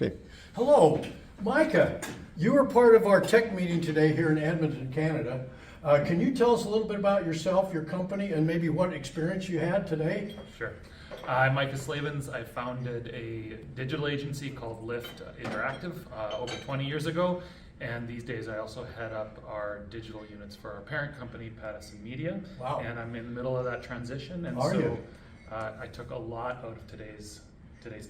Okay. Hello, Micah. You were part of our tech meeting today here in Edmonton, Canada. Can you tell us a little bit about yourself, your company, and maybe what experience you had today? Sure. I'm Micah Slavens. I founded a digital agency called Lift Interactive over 20 years ago. And these days I also head up our digital units for our parent company, Pattison Media. Wow. And I'm in the middle of that transition. And Are you? I took a lot out of today's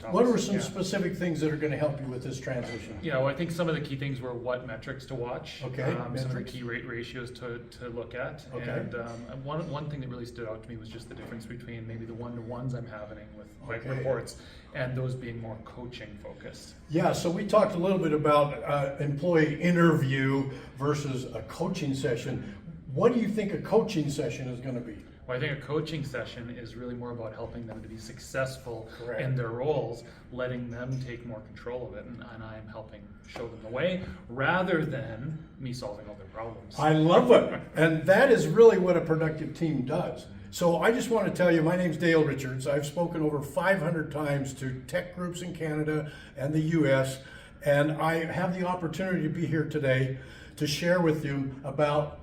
talk. What were some specific things that are going to help you with this transition? Yeah, well, I think some of the key things were what metrics to watch. Okay, Some of the metrics. key rate ratios to look at. Okay. And one thing that really stood out to me was just the difference between maybe the one-to-ones I'm having with my Okay. reports and those being more coaching focused. Yeah, so we talked a little bit about employee interview versus a coaching session. What do you think a coaching session is going to be? Well, I think a coaching session is really more about helping them to be successful Correct. in their roles, letting them take more control of it, and I'm helping show them the way rather than me solving all their problems. I love it. And that is really what a productive team does. So I just want to tell you, my name's Dale Richards. I've spoken over 500 times to tech groups in Canada and the US, and I have the opportunity to be here today to share with you about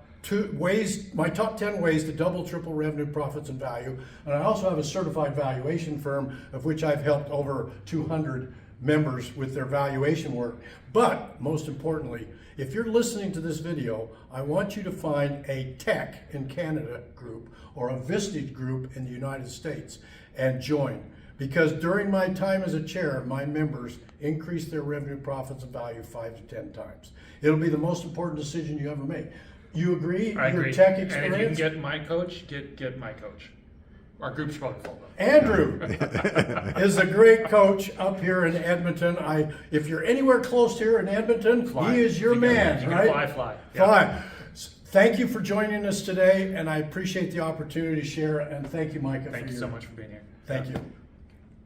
my top 10 ways to double, triple revenue, profits, and value. And I also have a certified valuation firm of which I've helped over 200 members with their valuation work. But most importantly, if you're listening to this video, I want you to find a tech in Canada group or a Vistage group in the United States and join. Because during my time as a chair, my members increased their revenue, profits, and value 5 to 10 times. It'll be the most important decision you ever make. You agree? I Your agree. tech And if you can experience? get my coach, get my coach. Our group's probably full though. Andrew is a great coach up here in Edmonton. If you're anywhere close here in Edmonton, Fly. he is your If you can- man, if you right? can fly. Yeah. Fly. Thank you for joining us today, and I appreciate the opportunity to share. And thank you, Micah. Thank for you your, so much for being here. Thank Yeah. you.